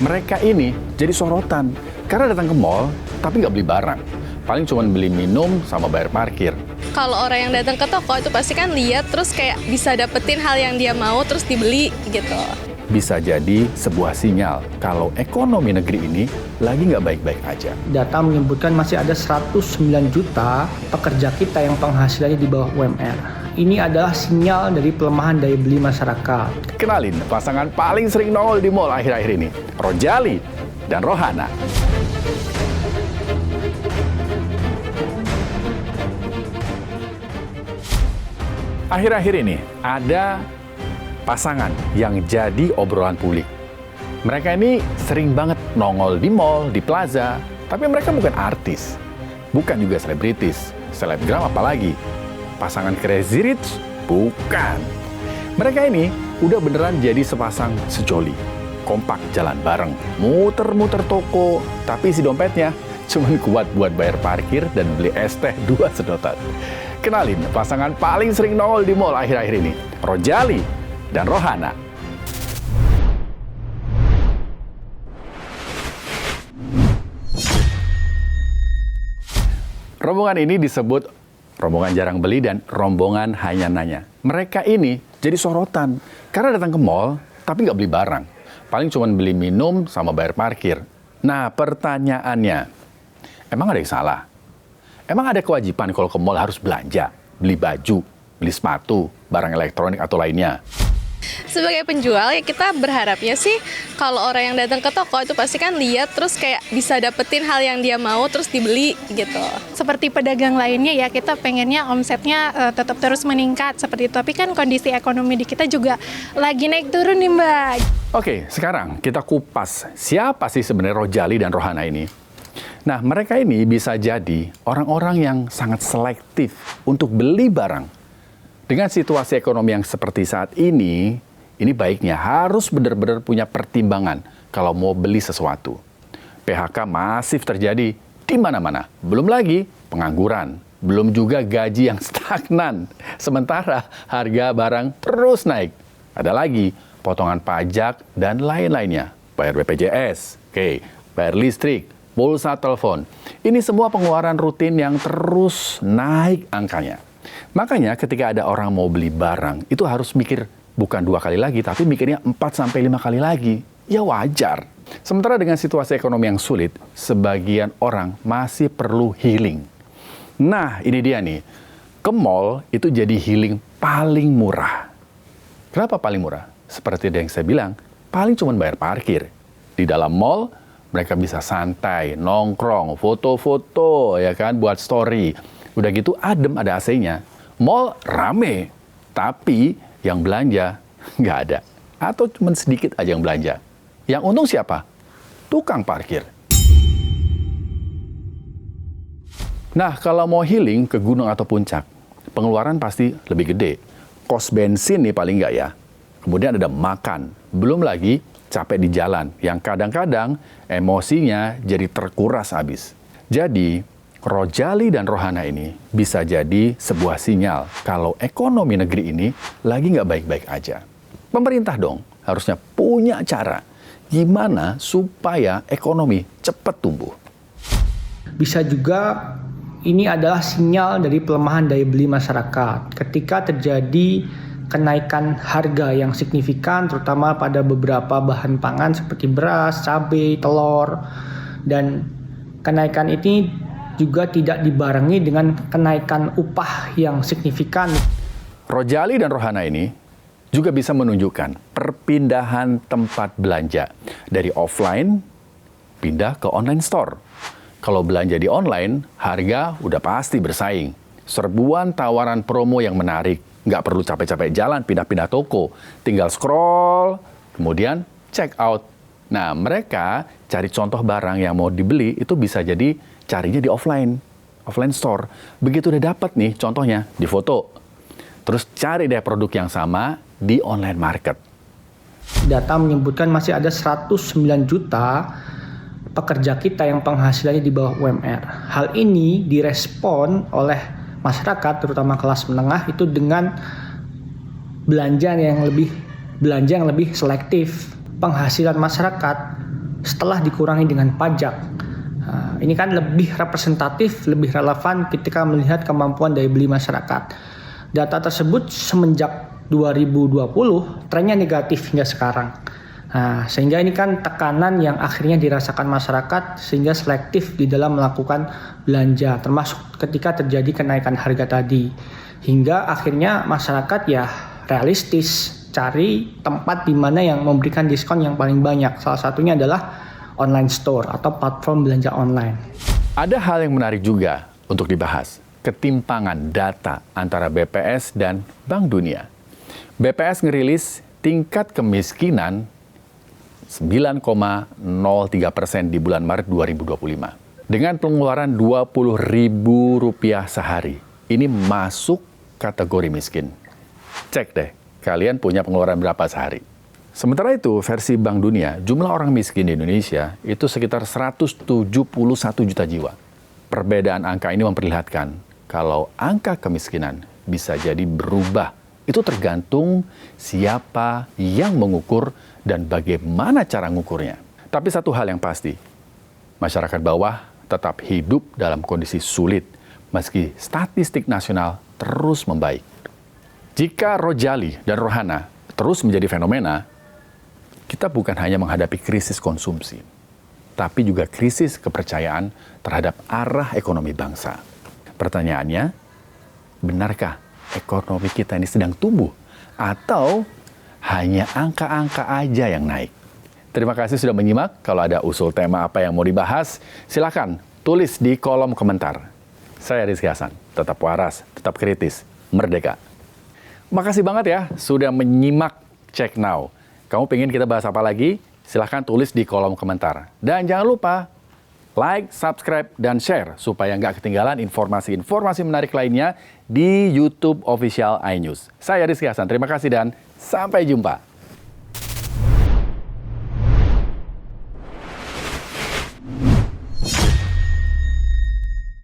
Mereka ini jadi sorotan karena datang ke mall tapi nggak beli barang. Paling cuma beli minum sama bayar parkir. Kalau orang yang datang ke toko itu pasti kan lihat terus kayak bisa dapetin hal yang dia mau terus dibeli gitu. Bisa jadi sebuah sinyal kalau ekonomi negeri ini lagi nggak baik-baik aja. Data menyebutkan masih ada 109 juta pekerja kita yang penghasilannya di bawah UMR. Ini adalah sinyal dari pelemahan daya beli masyarakat. Kenalin pasangan paling sering nongol di mall akhir-akhir ini, Rojali dan Rohana. Akhir-akhir ini ada pasangan yang jadi obrolan publik. Mereka ini sering banget nongol di mall, di plaza, tapi mereka bukan artis, bukan juga selebritis, selebgram apalagi. Pasangan Crazy Rich? Bukan. Mereka ini udah beneran jadi sepasang sejoli. Kompak jalan bareng, muter-muter toko, tapi isi dompetnya cuma kuat buat bayar parkir dan beli es teh 2 sedotan. Kenalin pasangan paling sering nongol di mall akhir-akhir ini, Rojali dan Rohana. Rombongan ini disebut rombongan jarang beli dan rombongan hanya nanya. Mereka ini jadi sorotan karena datang ke mall tapi nggak beli barang. Paling cuma beli minum sama bayar parkir. Nah pertanyaannya, emang ada yang salah? Emang ada kewajiban kalau ke mall harus belanja, beli baju, beli sepatu, barang elektronik atau lainnya? Sebagai penjual ya kita berharapnya sih kalau orang yang datang ke toko itu pasti kan lihat terus kayak bisa dapetin hal yang dia mau terus dibeli gitu. Seperti pedagang lainnya ya kita pengennya omsetnya tetap terus meningkat seperti itu. Tapi kan kondisi ekonomi di kita juga lagi naik turun nih Mbak. Oke, sekarang kita kupas siapa sih sebenarnya Rojali dan Rohana ini. Nah, mereka ini bisa jadi orang-orang yang sangat selektif untuk beli barang. Dengan situasi ekonomi yang seperti saat ini baiknya harus benar-benar punya pertimbangan kalau mau beli sesuatu. PHK masif terjadi di mana-mana. Belum lagi pengangguran, belum juga gaji yang stagnan. Sementara harga barang terus naik. Ada lagi potongan pajak dan lain-lainnya. Bayar BPJS, bayar listrik, pulsa telepon. Ini semua pengeluaran rutin yang terus naik angkanya. Makanya ketika ada orang mau beli barang, itu harus mikir bukan 2 kali lagi, tapi mikirnya 4-5 kali lagi. Ya wajar. Sementara dengan situasi ekonomi yang sulit, sebagian orang masih perlu healing. Nah ini dia nih, ke mall itu jadi healing paling murah. Kenapa paling murah? Seperti yang saya bilang, paling cuma bayar parkir. Di dalam mall, mereka bisa santai, nongkrong, foto-foto, ya kan, buat story. Udah gitu adem, ada AC-nya. Mall rame, tapi yang belanja nggak ada. Atau cuma sedikit aja yang belanja. Yang untung siapa? Tukang parkir. Nah, kalau mau healing ke gunung atau puncak, pengeluaran pasti lebih gede. Kos bensin nih paling nggak ya. Kemudian ada makan. Belum lagi capek di jalan, yang kadang-kadang emosinya jadi terkuras habis. Jadi, Rojali dan Rohana ini bisa jadi sebuah sinyal kalau ekonomi negeri ini lagi nggak baik-baik aja. Pemerintah dong harusnya punya cara gimana supaya ekonomi cepat tumbuh. Bisa juga ini adalah sinyal dari pelemahan daya beli masyarakat. Ketika terjadi kenaikan harga yang signifikan terutama pada beberapa bahan pangan seperti beras, cabai, telur, dan kenaikan ini juga tidak dibarengi dengan kenaikan upah yang signifikan. Rojali dan Rohana ini juga bisa menunjukkan perpindahan tempat belanja dari offline pindah ke online store. Kalau belanja di online, harga udah pasti bersaing. Serbuan tawaran promo yang menarik. Nggak perlu capek-capek jalan, pindah-pindah toko. Tinggal scroll, kemudian check out. Nah, mereka cari contoh barang yang mau dibeli, itu bisa jadi carinya di offline store. Begitu udah dapat nih contohnya, di foto. Terus cari deh produk yang sama di online market. Data menyebutkan masih ada 109 juta pekerja kita yang penghasilannya di bawah UMR. Hal ini direspon oleh masyarakat, terutama kelas menengah, itu dengan belanja yang lebih selektif. Penghasilan masyarakat setelah dikurangi dengan pajak. Ini kan lebih representatif, lebih relevan ketika melihat kemampuan daya beli masyarakat. Data tersebut semenjak 2020 trennya negatif hingga sekarang. Sehingga ini kan tekanan yang akhirnya dirasakan masyarakat sehingga selektif di dalam melakukan belanja, termasuk ketika terjadi kenaikan harga tadi. Hingga akhirnya masyarakat ya realistis cari tempat di mana yang memberikan diskon yang paling banyak. Salah satunya adalah online store atau platform belanja online. Ada hal yang menarik juga untuk dibahas, ketimpangan data antara BPS dan Bank Dunia. BPS ngerilis tingkat kemiskinan 9,03% di bulan Maret 2025. Dengan pengeluaran Rp20.000 sehari, ini masuk kategori miskin. Cek deh, kalian punya pengeluaran berapa sehari? Sementara itu, versi Bank Dunia, jumlah orang miskin di Indonesia itu sekitar 171 juta jiwa. Perbedaan angka ini memperlihatkan kalau angka kemiskinan bisa jadi berubah. Itu tergantung siapa yang mengukur dan bagaimana cara mengukurnya. Tapi satu hal yang pasti, masyarakat bawah tetap hidup dalam kondisi sulit meski statistik nasional terus membaik. Jika Rojali dan Rohana terus menjadi fenomena, kita bukan hanya menghadapi krisis konsumsi, tapi juga krisis kepercayaan terhadap arah ekonomi bangsa. Pertanyaannya, benarkah ekonomi kita ini sedang tumbuh atau hanya angka-angka aja yang naik? Terima kasih sudah menyimak. Kalau ada usul tema apa yang mau dibahas, silakan tulis di kolom komentar. Saya Rizky Hasan, tetap waras, tetap kritis, merdeka. Makasih banget ya sudah menyimak Check Now. Kamu pengen kita bahas apa lagi? Silahkan tulis di kolom komentar. Dan jangan lupa like, subscribe, dan share supaya nggak ketinggalan informasi-informasi menarik lainnya di YouTube Official iNews. Saya Rizky Hasan, terima kasih dan sampai jumpa.